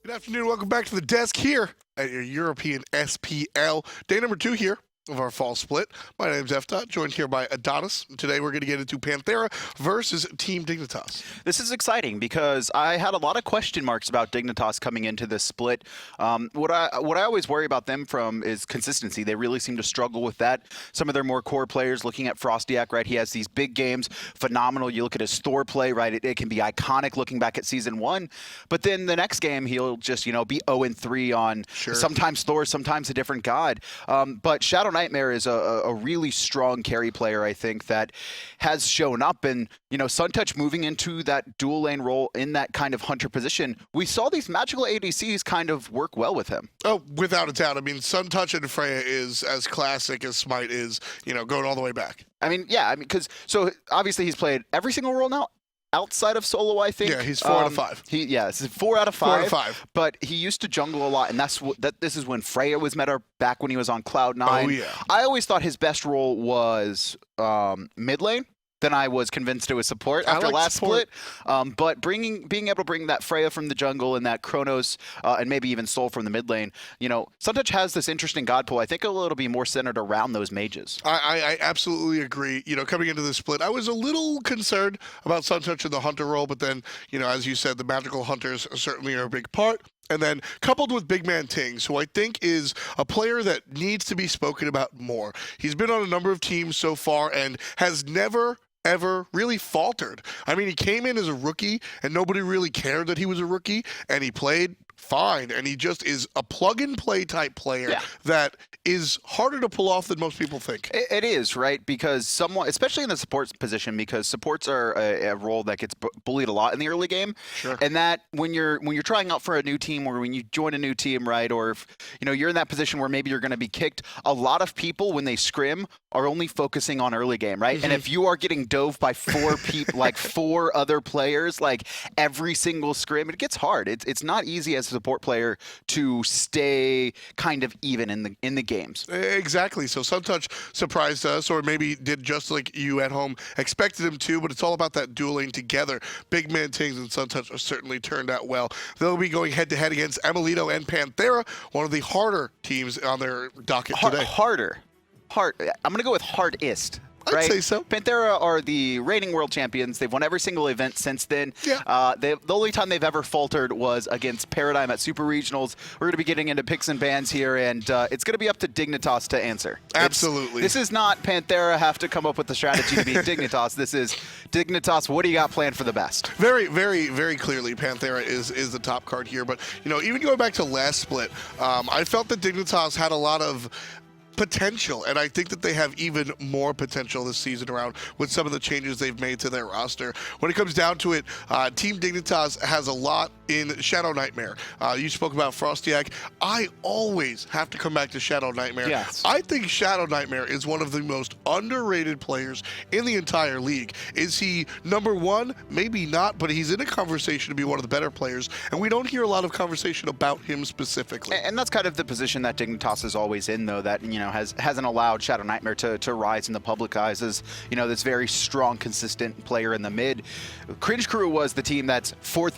Good afternoon. Welcome back to the desk here at your European SPL. Day number 2 here of our fall split. My name's FDOT, joined here by Adonis. Today we're going to get into Panthera versus Team Dignitas. This is exciting because I had a lot of question marks about Dignitas coming into this split. What I always worry about them from is consistency. They really seem to struggle with that. Some of their more core players, looking at FrostiaK, right? He has these big games, phenomenal. You look at his Thor play, right? It can be iconic looking back at Season 1. But then the next game, he'll just, be 0-3 on sometimes Thor, sometimes a different god. But ShadowNightmare is a really strong carry player, I think, that has shown up. And, Suntouch moving into that dual lane role in that kind of hunter position, we saw these magical ADCs kind of work well with him. Oh, without a doubt. I mean, Suntouch and Freya is as classic as Smite is, going all the way back. Because obviously he's played every single role now. Outside of solo, I think. Yeah, he's 4 out of 5. This is 4 out of 5. 4 out of 5. But he used to jungle a lot, and this is when Freya was meta back when he was on Cloud9. Oh, yeah. I always thought his best role was mid lane. Then I was convinced it was support after last split. But being able to bring that Freya from the jungle and that Chronos and maybe even Soul from the mid lane, Suntouch has this interesting god pool. I think it'll be more centered around those mages. I absolutely agree. Coming into this split, I was a little concerned about Suntouch in the hunter role, but then, as you said, the magical hunters certainly are a big part. And then coupled with BigManTingz, who I think is a player that needs to be spoken about more. He's been on a number of teams so far and has never ever really faltered. I mean, he came in as a rookie and nobody really cared that he was a rookie, and he played fine, and he just is a plug-and-play type player that is harder to pull off than most people think. It is, right? Because someone, especially in the support position, because supports are a role that gets bullied a lot in the early game. Sure. And that when you're trying out for a new team, or when you join a new team, right? Or if you're in that position where maybe you're going to be kicked, a lot of people when they scrim are only focusing on early game, right? Mm-hmm. And if you are getting dove by 4 people, like 4 other players, like every single scrim, it gets hard. It's not easy as a support player to stay kind of even in the games. Exactly. So Suntouch surprised us, or maybe did just like you at home expected him to, but it's all about that dueling together. BigManTingz and Suntouch certainly turned out well. They'll be going head-to-head against emilitoo and Panthera, one of the harder teams on their docket today. I'm going to go with hardest. I'd right? say so. Panthera are the reigning world champions. They've won every single event since then. Yeah. The only time they've ever faltered was against Paradigm at Super Regionals. We're going to be getting into picks and bans here, and it's going to be up to Dignitas to answer. Absolutely. This is not Panthera have to come up with the strategy to beat Dignitas. This is Dignitas, what do you got planned for the best? Very, very, very clearly, Panthera is the top card here. But, even going back to last split, I felt that Dignitas had a lot of potential, and I think that they have even more potential this season around with some of the changes they've made to their roster. When it comes down to it, Team Dignitas has a lot in ShadowNightmare. You spoke about FrostiaK. I always have to come back to ShadowNightmare. Yes. I think ShadowNightmare is one of the most underrated players in the entire league. Is he number 1? Maybe not, but he's in a conversation to be one of the better players, and we don't hear a lot of conversation about him specifically. And that's kind of the position that Dignitas is always in, though, that, hasn't allowed ShadowNightmare to rise in the public eyes as, this very strong, consistent player in the mid. Cringe Crew was the team that's 4th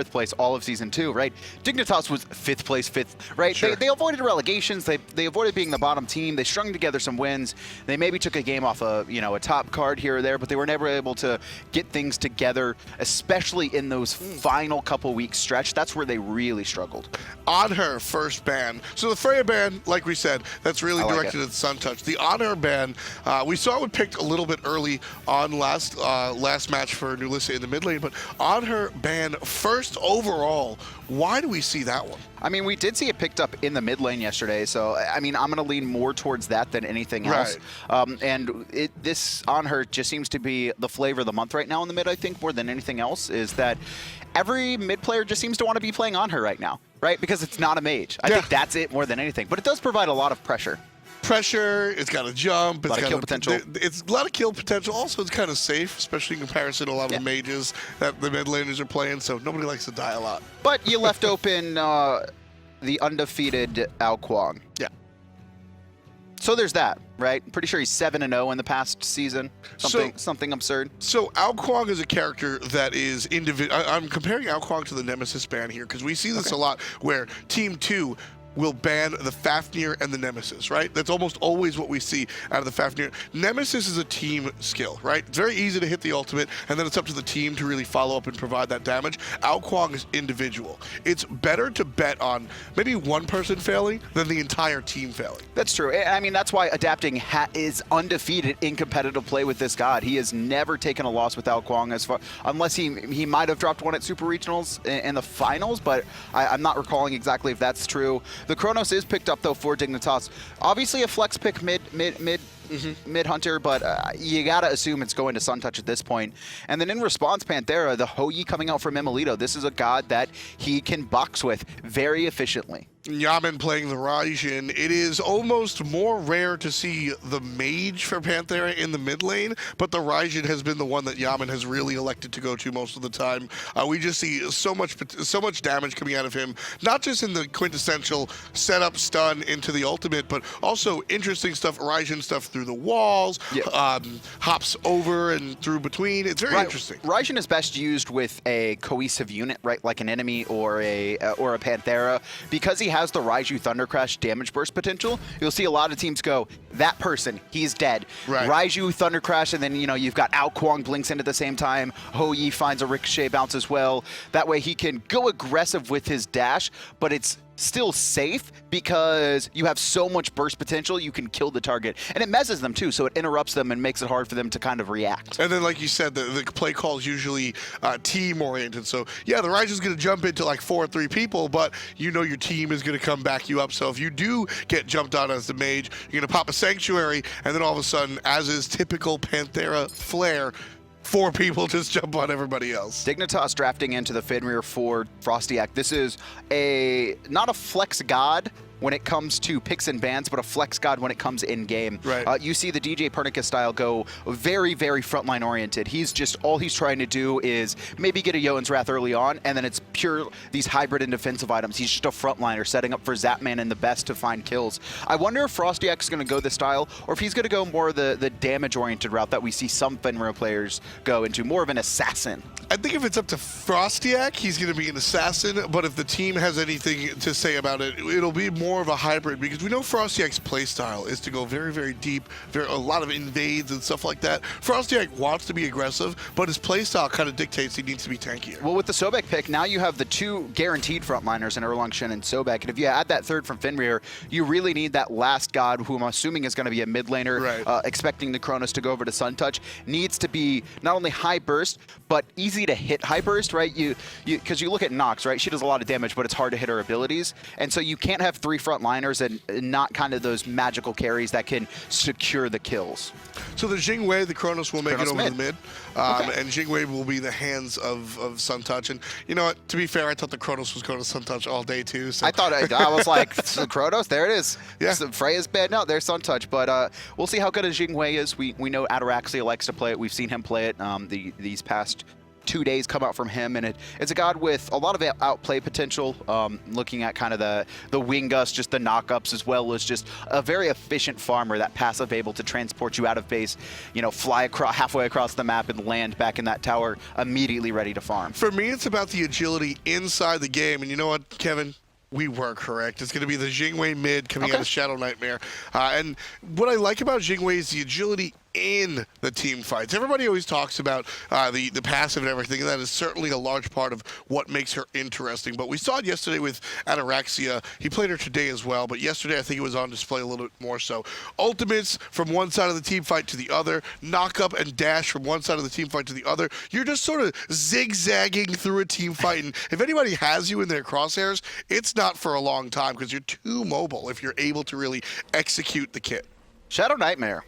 place all of Season 2, right? Dignitas was 5th place, right? Sure. They avoided relegations. They avoided being the bottom team. They strung together some wins. They maybe took a game off a top card here or there, but they were never able to get things together, especially in those final couple weeks stretch. That's where they really struggled. On her first ban. So the Freya ban, like we said, that's really directed at Suntouch. The Honor ban, we saw it picked a little bit early on last match for Nulissa in the mid lane, but on her ban first overall, why do we see that one? I mean, we did see it picked up in the mid lane yesterday, so I mean, I'm going to lean more towards that than anything else. Right. And this on her just seems to be the flavor of the month right now in the mid, I think, more than anything else, is that every mid player just seems to want to be playing on her right now, right? Because it's not a mage. I think that's it more than anything, but it does provide a lot of pressure. It's got a jump, it's got kill potential. It's a lot of kill potential. Also, it's kind of safe, especially in comparison to a lot of the mages that the mid laners are playing, so nobody likes to die a lot. But you left open the undefeated Kuang. Yeah. So there's that, right? I'm pretty sure he's 7-0 in the past season. Something absurd. So Kuang is a character that is individual. I'm comparing Kuang to the Nemesis ban here because we see this a lot where Team 2 will ban the Fafnir and the Nemesis, right? That's almost always what we see out of the Fafnir. Nemesis is a team skill, right? It's very easy to hit the ultimate, and then it's up to the team to really follow up and provide that damage. Kuang is individual. It's better to bet on maybe one person failing than the entire team failing. That's true. I mean, that's why Adapting is undefeated in competitive play with this god. He has never taken a loss with Kuang, unless he might have dropped one at Super Regionals in the finals, but I'm not recalling exactly if that's true. The Chronos is picked up, though, for Dignitas. Obviously a flex pick mid hunter, but you gotta assume it's going to Suntouch at this point. And then in response, Panthera, the Hou-Yi coming out from emilitoo. This is a god that he can box with very efficiently. Yammyn playing the Raijin. It is almost more rare to see the mage for Panthera in the mid lane, but the Raijin has been the one that Yammyn has really elected to go to most of the time. We just see so much damage coming out of him, not just in the quintessential setup stun into the ultimate, but also interesting stuff, Raijin stuff through the walls, hops over and through between. It's very interesting. Raijin is best used with a cohesive unit, right, like an enemy or a Panthera, because he has the Raiju Thunder Crash damage burst potential. You'll see a lot of teams go, that person, he's dead. Right. Raiju Thunder Crash, and then you've got Kuang blinks in at the same time. Hou-Yi finds a ricochet bounce as well. That way he can go aggressive with his dash, but it's still safe because you have so much burst potential, you can kill the target. And it messes them too, so it interrupts them and makes it hard for them to kind of react. And then, like you said, the play call is usually team-oriented. So, yeah, the Raijin's going to jump into like 4 or 3 people, but you know your team is going to come back you up. So if you do get jumped on as the mage, you're going to pop a Sanctuary, and then all of a sudden, as is typical Panthera flair, 4 people just jump on everybody else. Dignitas drafting into the Fenrir for FrostiaK. This is not a flex god when it comes to picks and bans, but a flex god when it comes in-game. Right. You see the DJ Pernicus style go very, very frontline oriented. All he's trying to do is maybe get a Yoan's Wrath early on, and then it's pure these hybrid and defensive items. He's just a frontliner setting up for Zapman and the best to find kills. I wonder if FrostiaK is going to go this style, or if he's going to go more the damage-oriented route that we see some Fenrir players go into, more of an assassin. I think if it's up to FrostiaK, he's going to be an assassin, but if the team has anything to say about it, it'll be more of a hybrid, because we know FrostiaK's playstyle is to go very, very deep, a lot of invades and stuff like that. FrostiaK wants to be aggressive, but his playstyle kind of dictates he needs to be tankier. Well, with the Sobek pick, now you have the 2 guaranteed frontliners in Erlang, Shen, and Sobek, and if you add that 3rd from Fenrir, you really need that last god, who I'm assuming is going to be a mid laner, right. Expecting the Chronos to go over to Suntouch, needs to be not only high burst, but easy to hit high burst, right? Because you look at Nox, right? She does a lot of damage, but it's hard to hit her abilities, and so you can't have 3 frontliners and not kind of those magical carries that can secure the kills. So the Jing the Chronos will make it over the mid, Okay. and Jing will be the hands of Suntouch. And you know what? To be fair, I thought the Chronos was going to Suntouch all day too. So. I was like, Chronos, there it is. Yeah. So Freya's bad. No, there's Suntouch, but we'll see how good a Jing is. We know Ataraxia likes to play it. We've seen him play it these past 2 days come out from him, and it's a god with a lot of outplay potential, looking at kind of the wing gust, just the knockups, as well as just a very efficient farmer, that passive able to transport you out of base, fly halfway across the map and land back in that tower immediately ready to farm. For me, it's about the agility inside the game, and you know what, Kevin? We were correct. It's going to be the Jing mid coming out of ShadowNightmare. And what I like about Jing is the agility in the team fights. Everybody always talks about the passive and everything, and that is certainly a large part of what makes her interesting. But we saw it yesterday with Ataraxia. He played her today as well, but yesterday I think it was on display a little bit more so. Ultimates from one side of the team fight to the other, knock up and dash from one side of the team fight to the other. You're just sort of zigzagging through a team fight, and if anybody has you in their crosshairs, it's not for a long time because you're too mobile if you're able to really execute the kit. ShadowNightmare.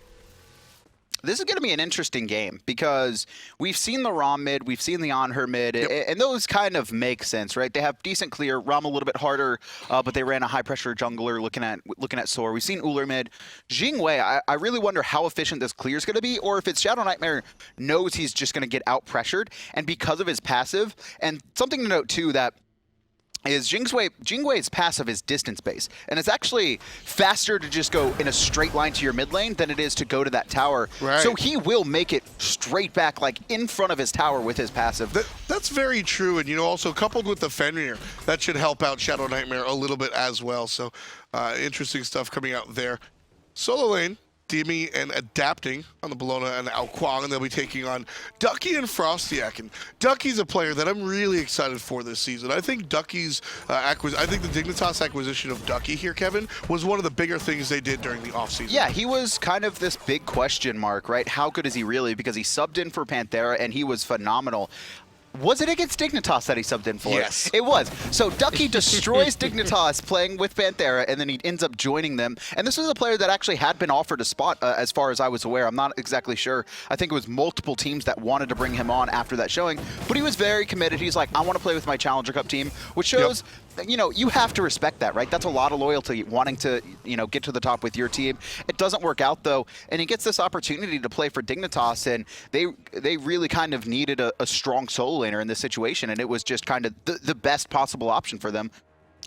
This is going to be an interesting game because we've seen the Rom mid, we've seen the On-Her mid, and those kind of make sense, right? They have decent clear, Rom a little bit harder, but they ran a high-pressure jungler looking at Soar. We've seen Uller mid. Jing I really wonder how efficient this clear is going to be, or if it's ShadowNightmare knows he's just going to get out-pressured, and because of his passive, and something to note too that is Jingwei's passive is distance based, and it's actually faster to just go in a straight line to your mid lane than it is to go to that tower. Right. So he will make it straight back, like in front of his tower with his passive. That's very true, and also coupled with the Fenrir, that should help out ShadowNightmare a little bit as well. So interesting stuff coming out there. Solo lane, Dimi and adapting on the Bellona and Kuang, and they'll be taking on Ducky and FrostiaK. And Ducky's a player that I'm really excited for this season. I think Ducky's I think the Dignitas acquisition of Ducky here, Kevin, was one of the bigger things they did during the offseason. Yeah, he was kind of this big question mark, right? How good is he really? Because he subbed in for Panthera, and he was phenomenal. Was it against Dignitas that he subbed in for? Yes. It was. So Ducky destroys Dignitas playing with Panthera, and then he ends up joining them. And this was a player that actually had been offered a spot, as far as I was aware. I'm not exactly sure. I think it was multiple teams that wanted to bring him on after that showing. But he was very committed. He's like, I want to play with my Challenger Cup team, which shows... Yep. You have to respect that, right? That's a lot of loyalty, wanting to, get to the top with your team. It doesn't work out, though, and he gets this opportunity to play for Dignitas, and they really kind of needed a strong solo laner in this situation, and it was just kind of the best possible option for them.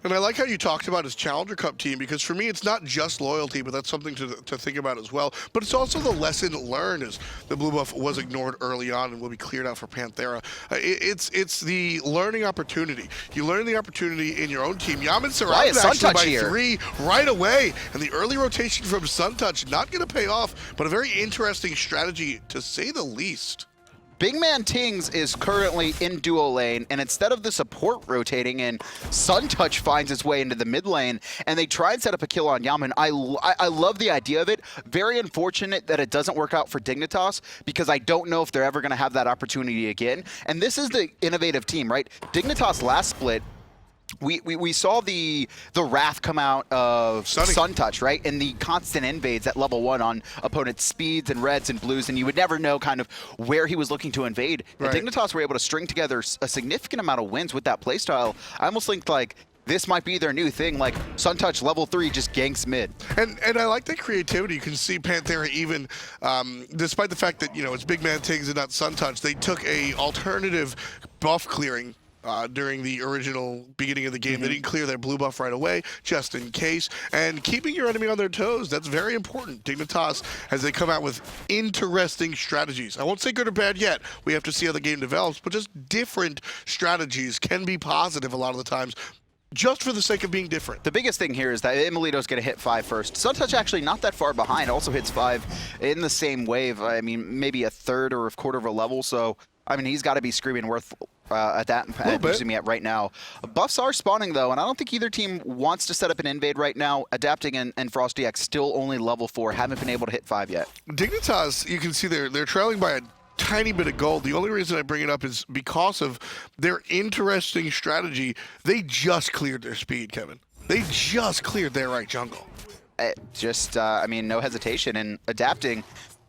And I like how you talked about his Challenger Cup team, because for me, it's not just loyalty, but that's something to think about as well. But it's also the lesson learned, as the blue buff was ignored early on and will be cleared out for Panthera. It's the learning opportunity. You learn the opportunity in your own team. Yammyn surrounded actually by 3 right away, and the early rotation from Suntouch not going to pay off, but a very interesting strategy, to say the least. BigManTingz is currently in duo lane, and instead of the support rotating in, Suntouch finds its way into the mid lane, and they try and set up a kill on Yammyn. I love the idea of it. Very unfortunate that it doesn't work out for Dignitas, because I don't know if they're ever going to have that opportunity again. And this is the innovative team, right? Dignitas last split, we saw the wrath come out of Suntouch, right? And the constant invades at level 1 on opponents' speeds and reds and blues, and you would never know kind of where he was looking to invade. Right. And Dignitas were able to string together a significant amount of wins with that playstyle. I almost think like this might be their new thing, like Suntouch level 3 just ganks mid. And I like that creativity. You can see Panthera even, despite the fact that, it's BigManTingz and not Suntouch, they took a alternative buff clearing during the original beginning of the game. They didn't clear their blue buff right away, just in case. And keeping your enemy on their toes, that's very important. Dignitas, as they come out with interesting strategies. I won't say good or bad yet. We have to see how the game develops, but just different strategies can be positive a lot of the times, just for the sake of being different. The biggest thing here is that emilitoo's going to hit 5 first. Suntouch actually not that far behind, also hits 5 in the same wave. I mean, maybe a third or a quarter of a level, so... I mean, he's got to be screaming worth at that, assuming at right now. Buffs are spawning, though, and I don't think either team wants to set up an invade right now. Adapting and FrostiaK still only level 4, haven't been able to hit 5 yet. Dignitas, you can see they're trailing by a tiny bit of gold. The only reason I bring it up is because of their interesting strategy. They just cleared their speed, Kevin. They just cleared their right jungle. I mean, no hesitation in adapting.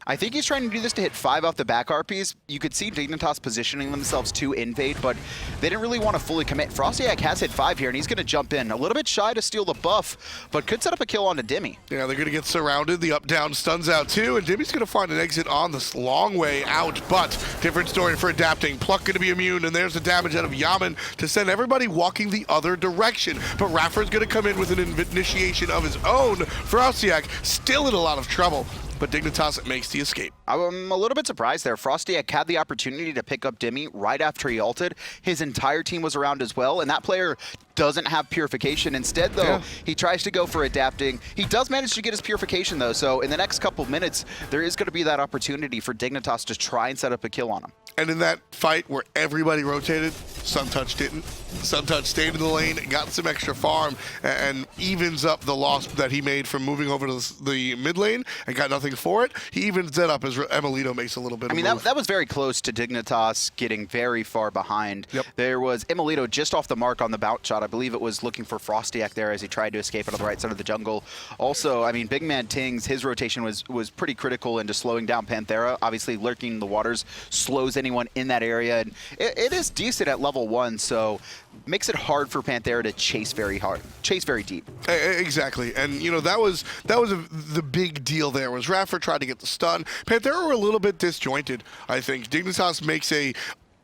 I think he's trying to do this to hit 5 off the back RPs. You could see Dignitas positioning themselves to invade, but they didn't really want to fully commit. FrostiaK has hit 5 here, and he's going to jump in. A little bit shy to steal the buff, but could set up a kill onto Dimi. Yeah, they're going to get surrounded. The up-down stuns out too, and Dimi's going to find an exit on this long way out, but different story for adapting. Pluck going to be immune, and there's the damage out of Yammyn to send everybody walking the other direction. But iRaffer's going to come in with an initiation of his own. FrostiaK still in a lot of trouble, but Dignitas makes the escape. I'm a little bit surprised there. FrostiaK had the opportunity to pick up Dimi right after he ulted. His entire team was around as well, and that player doesn't have purification. Instead, though, he tries to go for adapting. He does manage to get his purification, though, so in the next couple of minutes, there is going to be that opportunity for Dignitas to try and set up a kill on him. And in that fight where everybody rotated, Suntouch didn't. Suntouch stayed in the lane, got some extra farm, and evens up the loss that he made from moving over to the mid lane and got nothing for it. He evens that up as emilitoo makes a little bit of a move. that was very close to Dignitas getting very far behind. Yep. There was emilitoo just off the mark on the bounce shot. I believe it was looking for FrostiaK there as he tried to escape out of the right side of the jungle. Also, I mean, BigManTingz, his rotation was pretty critical into slowing down Panthera. Obviously, lurking in the waters slows anyone in that area, and it is decent at level 1, so makes it hard for Panthera to chase very deep. Exactly, and that was the big deal there. Was iRaffer tried to get the stun. Panthera were a little bit disjointed, I think. Dignitas makes a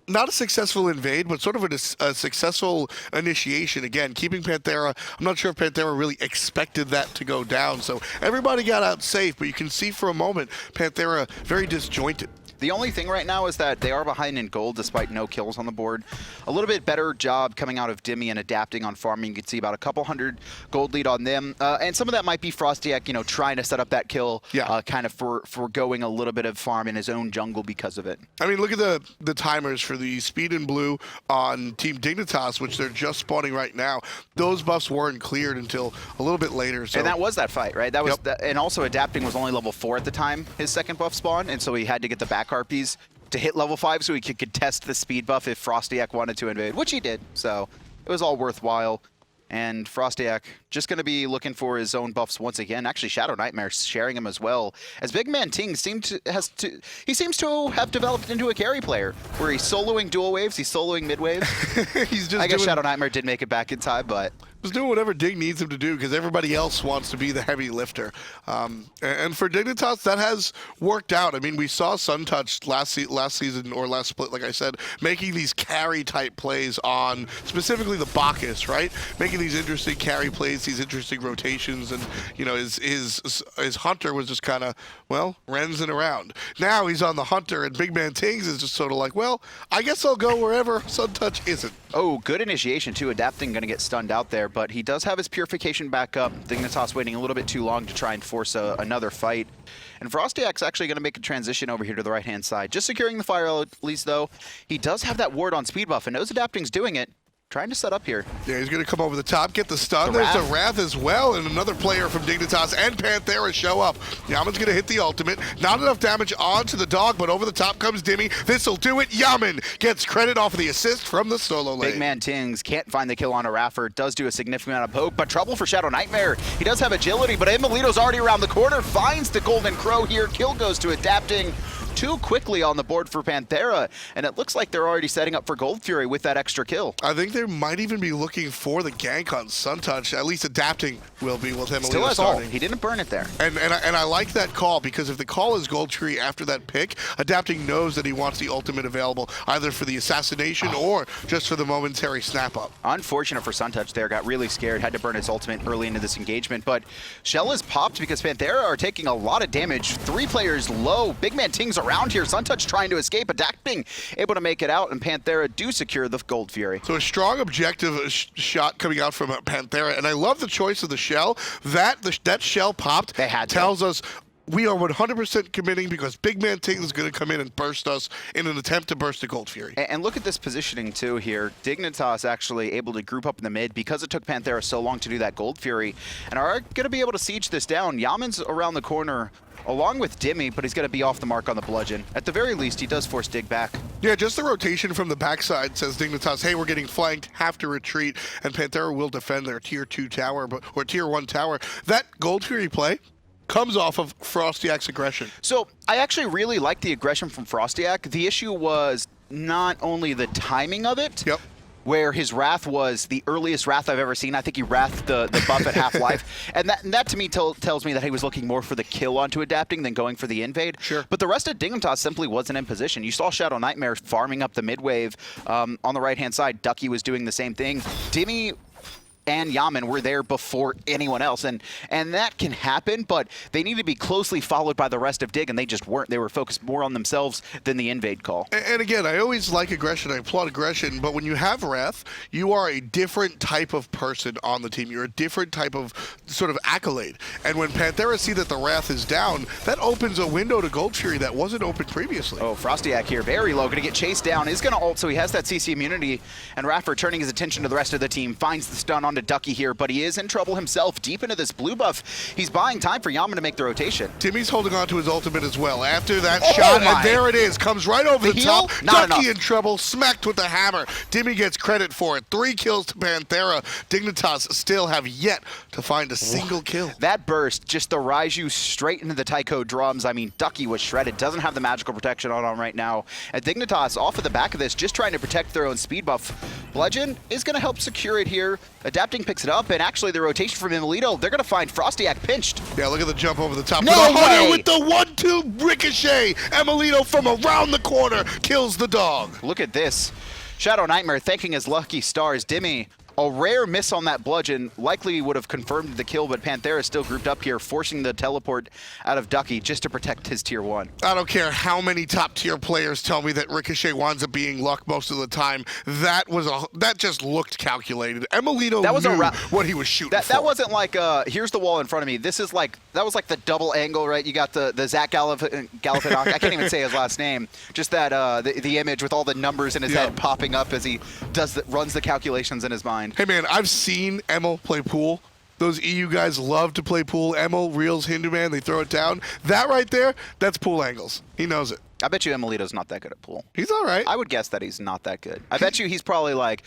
not a successful invade, but sort of a successful initiation. Again, keeping Panthera. I'm not sure if Panthera really expected that to go down. So everybody got out safe, but you can see for a moment Panthera very disjointed. The only thing right now is that they are behind in gold despite no kills on the board. A little bit better job coming out of Dimi and adapting on farming. You can see about a couple hundred gold lead on them. And some of that might be FrostiaK, you know, trying to set up that kill, kind of foregoing a little bit of farm in his own jungle because of it. I mean, look at the timers for the speed and blue on Team Dignitas, which they're just spawning right now. Those buffs weren't cleared until a little bit later. So. And that was that fight, right? That was, and also adapting was only level 4 at the time, his second buff spawn, and so he had to get the back harpies to hit level 5 so he could contest the speed buff if FrostiaK wanted to invade, which he did. So it was all worthwhile. And FrostiaK just going to be looking for his own buffs once again. Actually, ShadowNightmare sharing him as well. As BigManTingz seems to have developed into a carry player, where he's soloing dual waves, he's soloing mid waves. I guess ShadowNightmare did make it back in time, but was doing whatever Dig needs him to do because everybody else wants to be the heavy lifter. And for Dignitas, that has worked out. I mean, we saw Suntouch last season or last split, like I said, making these carry type plays on specifically the Bacchus, right? Making these interesting carry plays, these interesting rotations, and you know, his hunter was just kind of, well, rensing around. Now he's on the hunter, and BigManTingz is just sort of like, well, I guess I'll go wherever Suntouch isn't. Oh, good initiation too. Adapting going to get stunned out there, but he does have his purification back up. Dignitas waiting a little bit too long to try and force another fight. And FrostiaK's actually going to make a transition over here to the right-hand side. Just securing the fire at least, though. He does have that ward on speed buff, and knows Adapting's doing it. Trying to set up here. Yeah, he's going to come over the top, get the stun. There's the Wrath as well, and another player from Dignitas and Panthera show up. Yammyn's going to hit the ultimate. Not enough damage onto the dog, but over the top comes Dimi. This'll do it. Yammyn gets credit off of the assist from the solo lane. BigManTingz can't find the kill on iRaffer. Does do a significant amount of poke, but trouble for ShadowNightmare. He does have agility, but emilitoo's already around the corner. Finds the Golden Crow here. Kill goes to Adapting. Too quickly on the board for Panthera, and it looks like they're already setting up for Gold Fury with that extra kill. I think they might even be looking for the gank on Suntouch. At least Adapting will be with him. Still has ult. He didn't burn it there. And I like that call, because if the call is Gold Fury after that pick, Adapting knows that he wants the ultimate available either for the assassination or just for the momentary snap up. Unfortunate for Suntouch there. Got really scared. Had to burn his ultimate early into this engagement, but Shell is popped because Panthera are taking a lot of damage. 3 players low. BigManTingz around here. Suntouch trying to escape, Adapting able to make it out, and Panthera do secure the Gold Fury. So a strong objective shot coming out from Panthera, and I love the choice of the shell. That shell popped. They had tells us we are 100% committing because BigManTingz is going to come in and burst us in an attempt to burst the Gold Fury. And look at this positioning too here. Dignitas actually able to group up in the mid because it took Panthera so long to do that Gold Fury, and are going to be able to siege this down. Yammyn's around the corner along with Dimi, but he's going to be off the mark on the bludgeon. At the very least, he does force Dig back. Yeah, just the rotation from the backside says Dignitas, hey, we're getting flanked, have to retreat, and Panthera will defend their tier 2 tower, or tier 1 tower. That Gold Fury play comes off of FrostiaK's aggression. So I actually really like the aggression from FrostiaK. The issue was not only the timing of it, where his Wrath was the earliest Wrath I've ever seen. I think he Wrathed the buff at half-life. And that to me tells me that he was looking more for the kill onto Adapting than going for the invade. Sure. But the rest of Dignitas simply wasn't in position. You saw ShadowNightmare farming up the mid-wave on the right-hand side. Ducky was doing the same thing. Dimi and Yammyn were there before anyone else, and that can happen, but they need to be closely followed by the rest of Dig, and they just weren't. They were focused more on themselves than the invade call. And again, I always like aggression, I applaud aggression, but when you have Wrath, you are a different type of person on the team. You're a different type of sort of accolade. And when Panthera see that the Wrath is down, that opens a window to Gold Fury that wasn't open previously. Oh, FrostiaK here, very low, gonna get chased down, is gonna ult, so he has that CC immunity, and iRaffer turning his attention to the rest of the team, finds the stun on to Ducky here, but he is in trouble himself deep into this blue buff. He's buying time for Yammyn to make the rotation. Dimi's holding on to his ultimate as well. After that shot, and there it is, comes right over the top. Ducky in trouble, smacked with the hammer. Dimi gets credit for it. 3 kills to Panthera. Dignitas still have yet to find a single kill. That burst, just the Raijin straight into the Taiko drums. I mean, Ducky was shredded, doesn't have the magical protection on him right now. And Dignitas off of the back of this, just trying to protect their own speed buff. Bludgeon is gonna help secure it here. Adapt Adapting picks it up, and actually the rotation from emilitoo, they're going to find FrostiaK pinched. Yeah, look at the jump over the top. No for the Hunter way! with the 1-2 ricochet. emilitoo from around the corner kills the dog. Look at this. ShadowNightmare thanking his lucky stars. Dimi, a rare miss on that bludgeon, likely would have confirmed the kill, but Panthera is still grouped up here, forcing the teleport out of Ducky just to protect his tier 1. I don't care how many top-tier players tell me that Ricochet winds up being luck most of the time. That just looked calculated. emilitoo knew what he was shooting for. That wasn't like, here's the wall in front of me. This is like, that was like the double angle, right? You got the Zach Galifianakis, I can't even say his last name. Just that, the image with all the numbers in his head popping up as he runs the calculations in his mind. Hey man, I've seen Emil play pool. Those EU guys love to play pool. Emil reels Hindu Man, they throw it down. That right there, that's pool angles. He knows it. I bet you emilitoo's not that good at pool. He's all right. I would guess that he's not that good. I bet you he's probably like,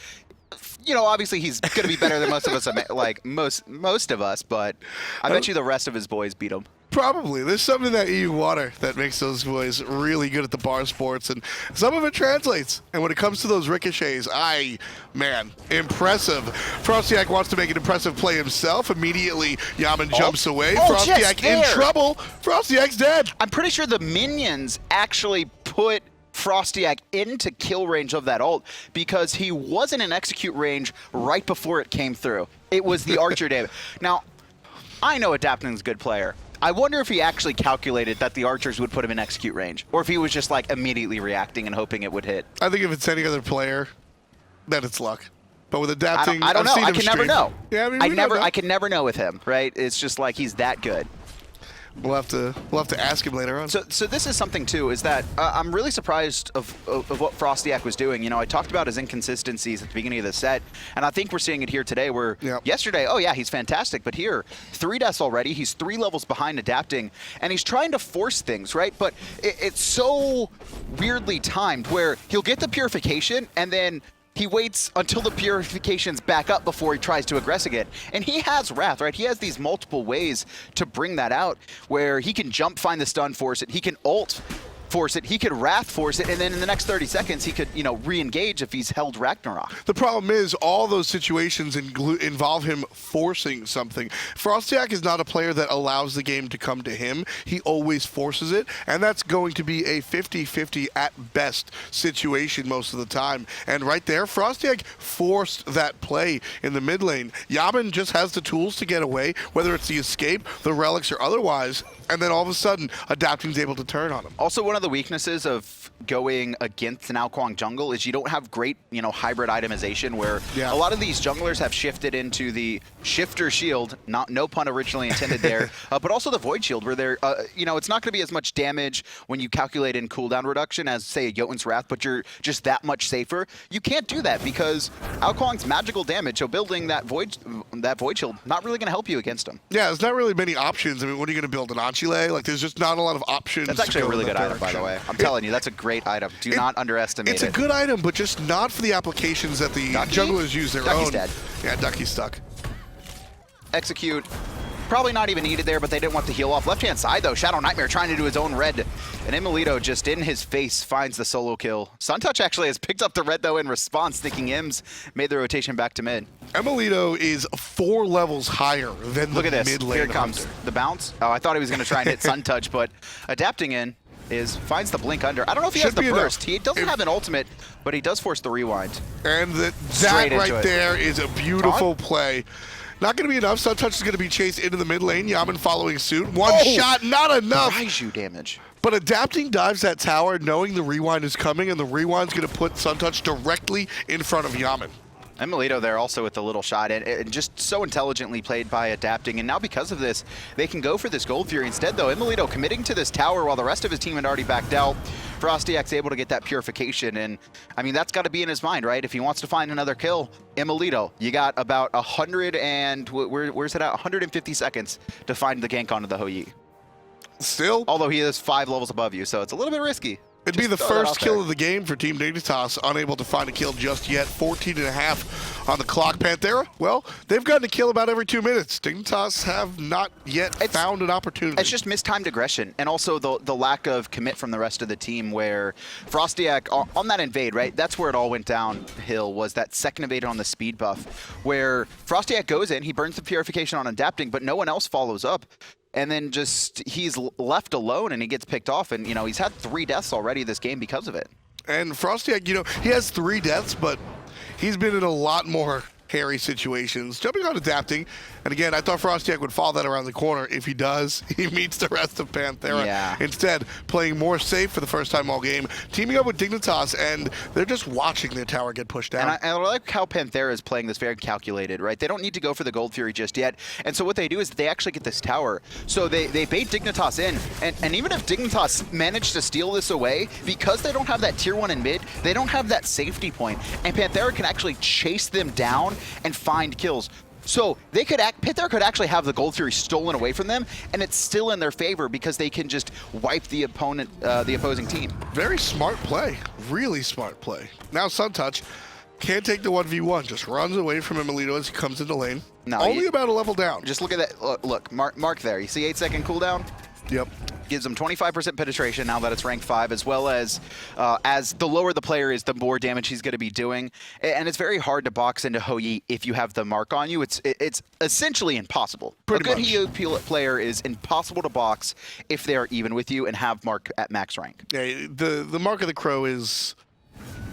you know, obviously he's going to be better than most of us, like most of us, but I bet you the rest of his boys beat him. Probably. There's something in that EU water that makes those boys really good at the bar sports, and some of it translates. And when it comes to those ricochets, man, impressive. FrostiaK wants to make an impressive play himself. Immediately, Yammyn jumps away. FrostiaK in trouble. FrostiaK's dead. I'm pretty sure the minions actually put FrostiaK into kill range of that ult because he wasn't in execute range right before it came through. It was the archer damage. Now, I know Adapting's a good player. I wonder if he actually calculated that the archers would put him in execute range, or if he was just like immediately reacting and hoping it would hit. I think if it's any other player, then it's luck. But with Adapting, I don't know. I can never know. Yeah, I mean, I can never know with him, right? It's just like he's that good. We'll have to ask him later on. So this is something too, is that I'm really surprised of what FrostiaK was doing. You know, I talked about his inconsistencies at the beginning of the set, and I think we're seeing it here today where yesterday, oh yeah, he's fantastic, but here, 3 deaths already, he's 3 levels behind Adapting, and he's trying to force things, right? But it's so weirdly timed where he'll get the purification, and then he waits until the purification's back up before he tries to aggress again. And he has Wrath, right? He has these multiple ways to bring that out where he can jump, find the stun, force it. He can ult, force it. He could Wrath force it, and then in the next 30 seconds, he could, you know, re-engage if he's held Ragnarok. The problem is all those situations involve him forcing something. FrostiaK is not a player that allows the game to come to him. He always forces it, and that's going to be a 50-50 at best situation most of the time. And right there, FrostiaK forced that play in the mid lane. Yammyn just has the tools to get away, whether it's the escape, the relics, or otherwise, and then all of a sudden, Adapting's able to turn on him. Also, one of the weaknesses of going against an Kuang jungle is you don't have great, you know, hybrid itemization where a lot of these junglers have shifted into the shifter shield, no pun originally intended there, but also the void shield where they're, you know, it's not going to be as much damage when you calculate in cooldown reduction as, say, a Jotun's Wrath, but you're just that much safer. You can't do that because Kuang's magical damage, so building that void shield, not really going to help you against him. Yeah, there's not really many options. I mean, what are you going to build, an Anchile? Like, there's just not a lot of options. That's actually a really good item, by the way. I'm telling you, that's a great item. Do not underestimate it. It's a good item, but just not for the applications that the junglers use their Ducky's own. Dead. Yeah, Ducky's stuck. Execute. Probably not even needed there, but they didn't want the heal off. Left-hand side, though, ShadowNightmare trying to do his own red. And emilitoo just in his face finds the solo kill. Suntouch actually has picked up the red, though, in response, thinking Ims made the rotation back to mid. emilitoo is 4 levels higher than the mid lane. Look at this. Here it comes. Hunter. The bounce. Oh, I thought he was going to try and hit Suntouch, but Adapting in finds the blink under. I don't know if he has the burst. He doesn't have an ultimate, but he does force the rewind. And that right there is a beautiful play. Not going to be enough. Suntouch is going to be chased into the mid lane. Yammyn following suit. One shot, not enough. Raijin damage. But Adapting dives that tower knowing the rewind is coming, and the rewind's going to put Suntouch directly in front of Yammyn. emilitoo there also with the little shot, and just so intelligently played by Adapting. And now because of this, they can go for this Gold Fury. Instead, though, emilitoo committing to this tower while the rest of his team had already backed out. FrostiaK's able to get that purification, and I mean, that's got to be in his mind, right? If he wants to find another kill, emilitoo, you got about 100 and, where's it at? 150 seconds to find the gank onto the Hou Yi. Still. Although he is 5 levels above you, so it's a little bit risky. It'd be the Just throw that first out kill there. of the game for Team Dignitas, unable to find a kill just yet. 14.5 on the clock. Panthera, well, they've gotten a kill about every 2 minutes. Dignitas have not yet found an opportunity. It's just mistimed aggression, and also the lack of commit from the rest of the team, where FrostiaK, on that invade, right, that's where it all went downhill, was that second invade on the speed buff, where FrostiaK goes in, he burns the purification on adapting, but no one else follows up. And then just, he's left alone and he gets picked off. And, you know, he's had 3 deaths already this game because of it. And FrostiaK, you know, he has 3 deaths, but he's been in a lot more hairy situations. Jumping on adapting, and again, I thought FrostiaK would follow that around the corner. If he does, he meets the rest of Panthera. Yeah. Instead, playing more safe for the first time all game, teaming up with Dignitas, and they're just watching their tower get pushed down. And I like how Panthera is playing this very calculated, right? They don't need to go for the Gold Fury just yet. And so what they do is they actually get this tower. So they bait Dignitas in. And even if Dignitas managed to steal this away, because they don't have that tier 1 in mid, they don't have that safety point. And Panthera can actually chase them down and find kills. So they could Panthera could actually have the Gold Fury stolen away from them, and it's still in their favor because they can just wipe the opponent, the opposing team. Very smart play. Really smart play. Now Suntouch can't take the 1v1, just runs away from emilitoo as he comes into lane. No, Only about a level down. Just look at that. Look, mark there. You see 8-second cooldown? Yep. Gives them 25% penetration now that it's rank 5, as well as the lower the player is, the more damage he's going to be doing. And it's very hard to box into Hou-Yi if you have the mark on you. It's essentially impossible. A good Hou-Yi player is impossible to box if they are even with you and have mark at max rank. Yeah, the Mark of the Crow is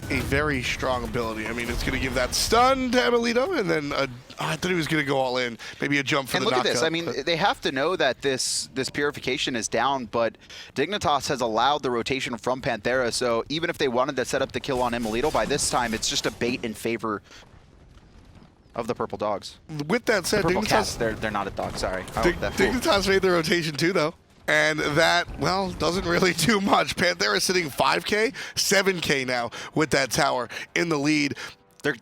a very strong ability. I mean, it's going to give that stun to emilitoo, and then I thought he was going to go all in. Maybe a jump for and the knockup. look at this. I mean, they have to know that this purification is down, but Dignitas has allowed the rotation from Panthera, so even if they wanted to set up the kill on emilitoo, by this time, it's just a bait in favor of the purple dogs. With that said, Purple Dignitas, cats, they're not a dog, sorry. Dignitas made the rotation too, though. And that, well, doesn't really do much. Panthera sitting 5K, 7K now with that tower in the lead.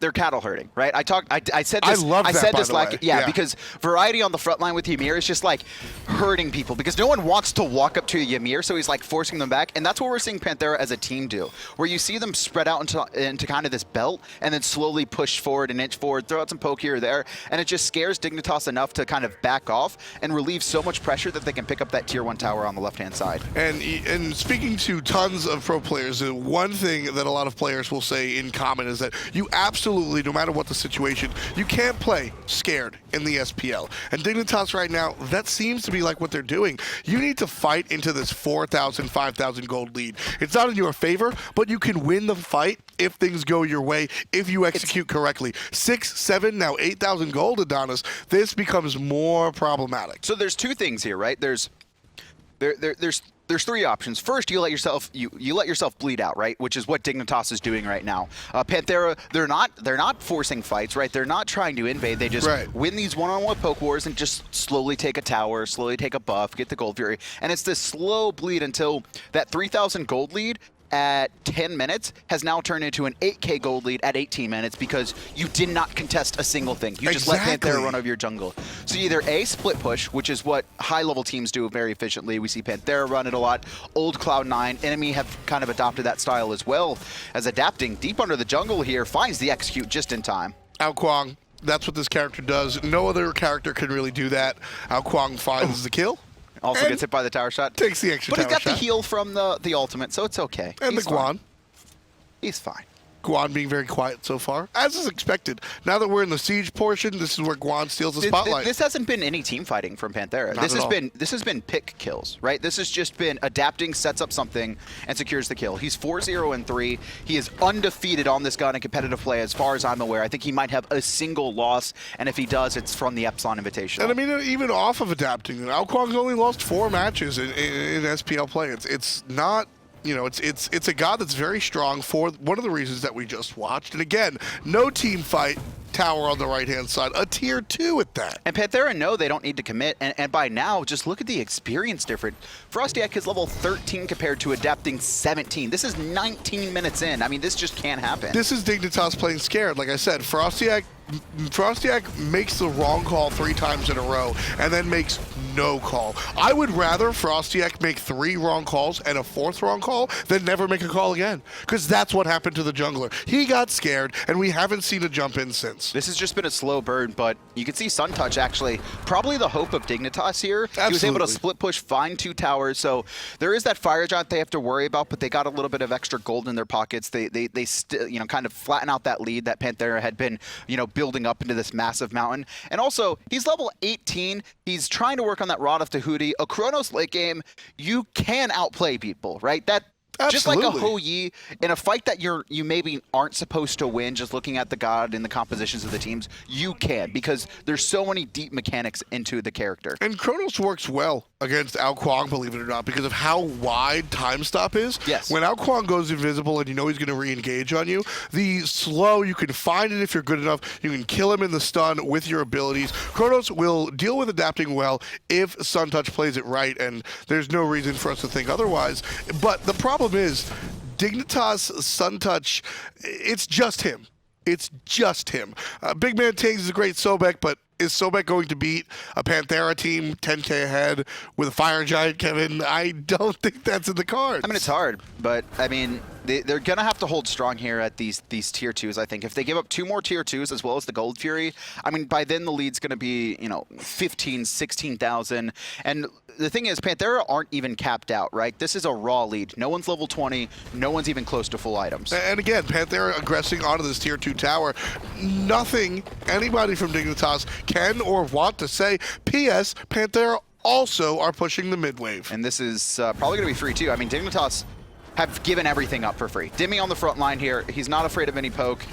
They're cattle herding, right? I said this. I love that, said by this the like way. yeah, because variety on the front line with Yammyn is just like hurting people because no one wants to walk up to Yammyn, so he's like forcing them back, and that's what we're seeing Panthera as a team do, where you see them spread out into kind of this belt and then slowly push forward an inch forward, throw out some poke here or there, and it just scares Dignitas enough to kind of back off and relieve so much pressure that they can pick up that tier 1 tower on the left-hand side. And speaking to tons of pro players, the one thing that a lot of players will say in common is that you absolutely, no matter what the situation, you can't play scared in the SPL. And Dignitas right now, that seems to be like what they're doing. You need to fight into this 4,000, 5,000 gold lead. It's not in your favor, but you can win the fight if things go your way, if you execute correctly. 6, 7, now 8,000 gold, Adonis. This becomes more problematic. So there's 2 things here, right? There's 3 options. First, you let yourself bleed out, right? Which is what Dignitas is doing right now. Panthera, they're not forcing fights, right? They're not trying to invade. They just win these one-on-one poke wars and just slowly take a tower, slowly take a buff, get the Gold Fury, and it's this slow bleed until that 3,000 gold lead at 10 minutes has now turned into an 8K gold lead at 18 minutes because you did not contest a single thing. You just let Panthera run over your jungle. So either A, split push, which is what high-level teams do very efficiently. We see Panthera run it a lot. Old Cloud9, Enemy have kind of adopted that style as well as adapting deep under the jungle here, finds the execute just in time. Kuang, that's what this character does. No other character can really do that. Kuang finds the kill. Also gets hit by the tower shot. Takes the extra But he's tower got shot. the heal from the ultimate, so it's okay. And He's the Guan. fine. He's fine. Guan being very quiet so far, as is expected. Now that we're in the siege portion, this is where Guan steals the spotlight. This hasn't been any team fighting from Panthera. This has been pick kills, right? This has just been adapting, sets up something, and secures the kill. He's 4-0-3. He is undefeated on this gun in competitive play, as far as I'm aware. I think he might have a single loss, and if he does, it's from the Epsilon Invitational. And I mean, even off of adapting, Kuang's only lost 4 matches in SPL play. It's not. You know, it's a god that's very strong for one of the reasons that we just watched. And again, no team fight, tower on the right-hand side, a tier 2 at that. And Panthera know they don't need to commit, and by now, just look at the experience difference. FrostiaK is level 13 compared to adapting 17. This is 19 minutes in. I mean, this just can't happen. This is Dignitas playing scared. Like I said, FrostiaK FrostiaK makes the wrong call 3 times in a row and then makes no call. I would rather FrostiaK make 3 wrong calls and a 4th wrong call than never make a call again, because that's what happened to the jungler. He got scared, and we haven't seen a jump in since. This has just been a slow burn, but you can see Suntouch actually probably the hope of Dignitas here. Absolutely. He was able to split push, find 2 towers, so there is that fire giant they have to worry about, but they got a little bit of extra gold in their pockets. They still, you know, kind of flatten out that lead that Panthera had been, you know, building up into this massive mountain. And also, he's level 18. He's trying to work on that Rod of Tahuti. A Chronos late game, you can outplay people, right? That just like a Ho Yi, in a fight that you maybe aren't supposed to win, just looking at the god and the compositions of the teams, you can, because there's so many deep mechanics into the character. And Chronos works well against Kuang, believe it or not, because of how wide time stop is. Yes. When Kuang goes invisible and you know he's going to re-engage on you, the slow, you can find it if you're good enough. You can kill him in the stun with your abilities. Chronos will deal with adapting well if Suntouch plays it right, and there's no reason for us to think otherwise. But the problem is, Dignitas, Suntouch, it's just him. It's just him. BigManTingz is a great Sobek, but is Sobek going to beat a Panthera team 10k ahead with a fire giant, Kevin? I don't think that's in the cards. I mean, it's hard, but I mean, they're going to have to hold strong here at these tier 2s, I think. If they give up 2 more tier 2s as well as the Gold Fury, I mean, by then the lead's going to be, you know, 15, 16,000. And the thing is, Panthera aren't even capped out, right? This is a raw lead. No one's level 20. No one's even close to full items. And again, Panthera aggressing onto this tier 2 tower. Nothing anybody from Dignitas can or want to say. P.S. Panthera also are pushing the mid wave. And this is probably going to be free too. I mean, Dignitas have given everything up for free. Dimi on the front line here. He's not afraid of any poke,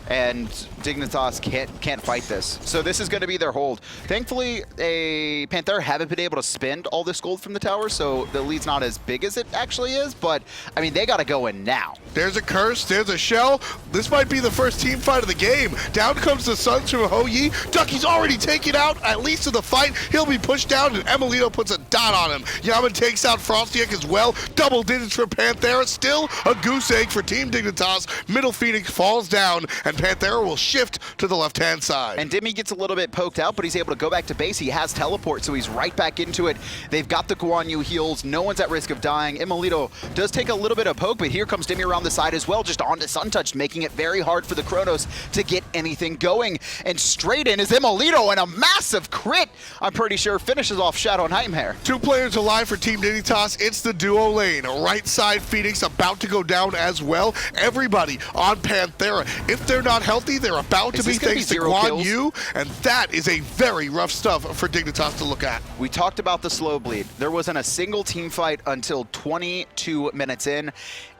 and Dignitas can't fight this. So this is going to be their hold. Thankfully, Panthera haven't been able to spend all this gold from the tower, so the lead's not as big as it actually is, but I mean, they got to go in now. There's a curse, there's a shell. This might be the first team fight of the game. Down comes the Suns from Ho Yi. Ducky's already taken out, at least in the fight. He'll be pushed down, and emilitoo puts a dot on him. Yammyn takes out FrostiaK as well. Double digits for Panthera. Still a goose egg for Team Dignitas. Middle Phoenix falls down, and Panthera will shift to the left-hand side. And Dimi gets a little bit poked out, but he's able to go back to base. He has teleport, so he's right back into it. They've got the Guan Yu heals. No one's at risk of dying. emilitoo does take a little bit of poke, but here comes Dimi around the side as well, just onto Suntouch, making it very hard for the Chronos to get anything going. And straight in is emilitoo, and a massive crit, I'm pretty sure, finishes off ShadowNightmare. 2 players alive for Team Dignitas. It's the duo lane. Right side Phoenix about to go down as well. Everybody on Panthera. If they're not healthy, they're about to be, thanks to Guan Yu, and that is a very rough stuff for Dignitas to look at. We talked about the slow bleed. There wasn't a single team fight until 22 minutes in,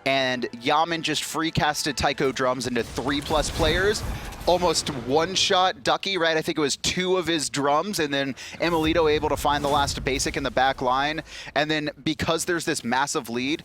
and Yammyn just free casted Taiko drums into 3+ players. Almost one-shot Ducky, right? I think it was 2 of his drums, and then emilitoo able to find the last basic in the back line. And then because there's this massive lead,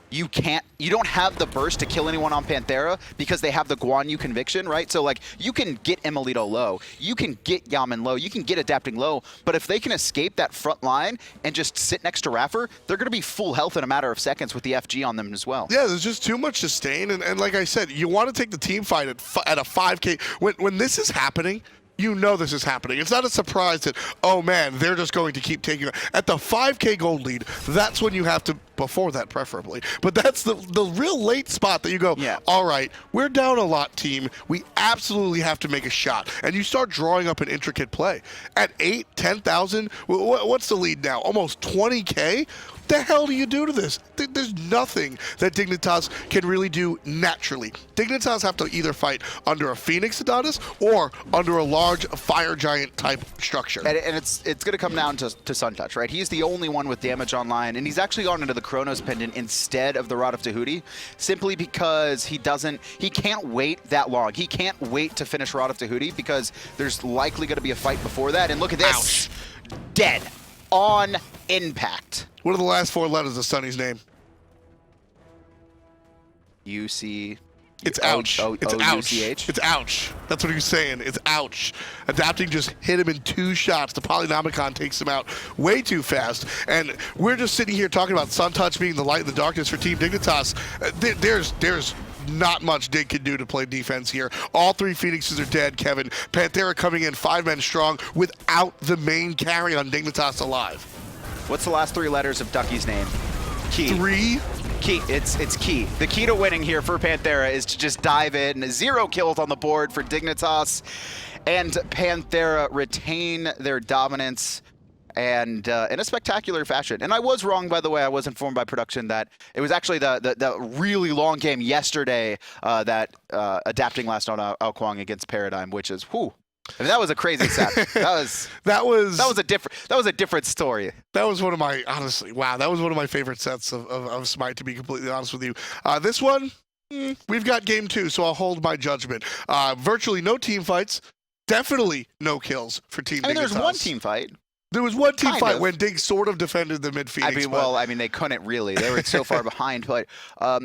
you don't have the burst to kill anyone on Panthera because they have the Guan Yu conviction, right? So like, you can get emilitoo low, you can get Yammyn low, you can get adapting low, but if they can escape that front line and just sit next to iRaffer, they're gonna be full health in a matter of seconds with the FG on them as well. Yeah, there's just too much sustain, and like I said, you want to take the team fight at a 5K. When this is happening, you know this is happening. It's not a surprise that, oh man, they're just going to keep taking it. At the 5K gold lead, that's when you have to, before that preferably, but that's the real late spot that you go, yeah, all right, we're down a lot, team. We absolutely have to make a shot. And you start drawing up an intricate play. At 8, 10,000, what's the lead now? Almost 20K? The hell do you do to this? There's nothing that Dignitas can really do naturally. Dignitas have to either fight under a Phoenix Adonis or under a large fire giant type structure. And it's going to come down to Suntouch, right? He's the only one with damage online, and he's actually gone into the Chronos pendant instead of the Rod of Tahuti, simply because he can't wait that long. He can't wait to finish Rod of Tahuti because there's likely going to be a fight before that. And look at this. Ouch. Dead on impact. What are the last 4 letters of Sunny's name? UC. It's ouch. It's ouch. UCH? It's ouch. That's what he was saying. It's ouch. Adapting just hit him in 2 shots. The Polynomicon takes him out way too fast. And we're just sitting here talking about Suntouch being the light in the darkness for Team Dignitas. There's not much Dig can do to play defense here. All 3 Phoenixes are dead, Kevin. Panthera coming in 5 men strong without the main carry on Dignitas alive. What's the last 3 letters of Ducky's name? Key. 3. Key. It's key. The key to winning here for Panthera is to just dive in. 0 kills on the board for Dignitas, and Panthera retain their dominance and in a spectacular fashion. And I was wrong, by the way. I was informed by production that it was actually the really long game yesterday that adapting last on Kuang against Paradigm, which is whew. I mean, that was a crazy set. that was a different story. That was one of my, honestly, wow, that was one of my favorite sets of Smite, to be completely honest with you. This one, we've got game 2, so I'll hold my judgment. Virtually no team fights, definitely no kills for Team Dignitas. I mean, there's one team fight. There was one team fight when Dig sort of defended the mid Phoenix. I mean, they couldn't really. They were so far behind. But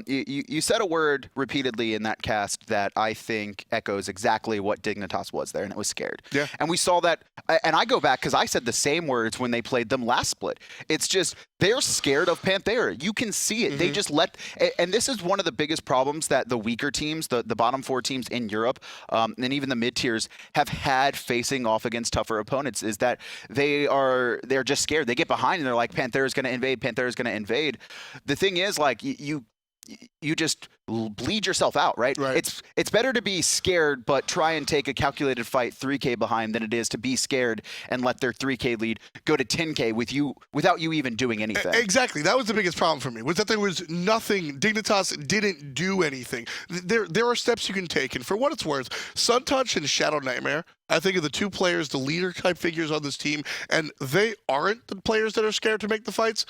you said a word repeatedly in that cast that I think echoes exactly what Dignitas was there, and it was scared. Yeah. And we saw that, and I go back because I said the same words when they played them last split. It's just they're scared of Panthera. You can see it. They just let, and this is one of the biggest problems that the weaker teams, the bottom 4 teams in Europe, and even the mid tiers have had facing off against tougher opponents, is that they're just scared. They get behind and they're like, Panthera's going to invade. Panthera's going to invade. The thing is, like, you just bleed yourself out, right? It's better to be scared but try and take a calculated fight 3K behind than it is to be scared and let their 3K lead go to 10K without you even doing anything. Exactly. That was the biggest problem for me, was that there was nothing. Dignitas didn't do anything. There are steps you can take, and for what it's worth, Suntouch and ShadowNightmare, I think, are the 2 players, the leader type figures on this team, and they aren't the players that are scared to make the fights,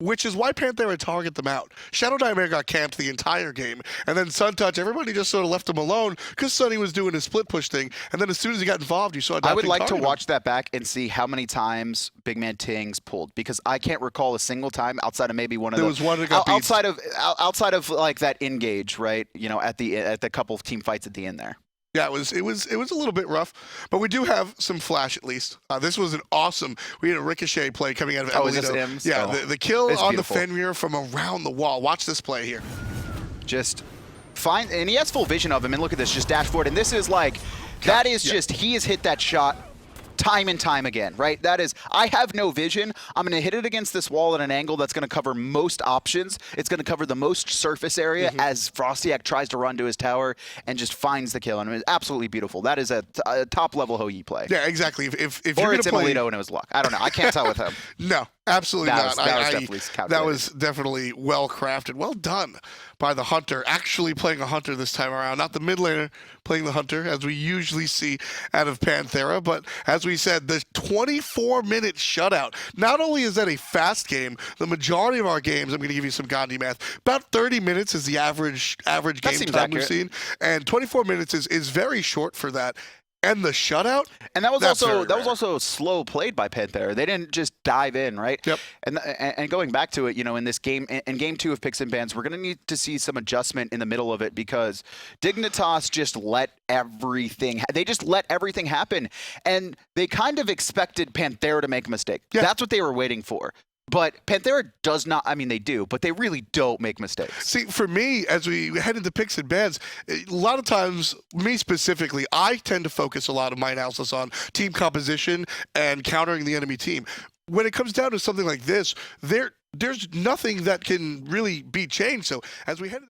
which is why Panthera target them out. ShadowNightmare got camped the entire game, and then Suntouch, everybody just sort of left him alone because Sunny was doing his split push thing, and then as soon as he got involved, you saw. I would like to watch that back and see how many times BigManTingz pulled, because I can't recall a single time outside of maybe one of there was one that got outside of like that engage, right? You know, at the couple of team fights at the end there. Yeah, it was a little bit rough, but we do have some flash at least. This was an awesome. We had a ricochet play coming out of emilitoo. Yeah, the kill on the Fenrir from around the wall. Watch this play here. Just fine, and he has full vision of him. And look at this, just dash forward. And this is like, that is just, he has hit that shot time and time again, right? That is, I have no vision. I'm going to hit it against this wall at an angle that's going to cover most options. It's going to cover the most surface area as FrostiaK tries to run to his tower and just finds the kill. And it's absolutely beautiful. That is a top-level Hou-Yi play. Yeah, exactly. If or you're it's emilitoo and it was luck. I don't know. I can't tell with him. No, absolutely not. That was definitely well crafted. Well done by the Hunter. Actually playing a Hunter this time around. Not the mid laner playing the Hunter, as we usually see out of Panthera. But as we said, the 24-minute shutout. Not only is that a fast game, the majority of our games, I'm going to give you some Gandhi math, about 30 minutes is the average game time we've seen. And 24 minutes is very short for that. And the shutout, and that was also slow played by Panthera. They didn't just dive in, right? Yep. And going back to it, you know, in this game, in game 2 of Picks and Bans, we're going to need to see some adjustment in the middle of it, because Dignitas just let everything. They just let everything happen, and they kind of expected Panthera to make a mistake. Yeah. That's what they were waiting for. But Panthera does not, I mean, they do, but they really don't make mistakes. See, for me, as we head into picks and bans, a lot of times, me specifically, I tend to focus a lot of my analysis on team composition and countering the enemy team. When it comes down to something like this, there's nothing that can really be changed. So as we head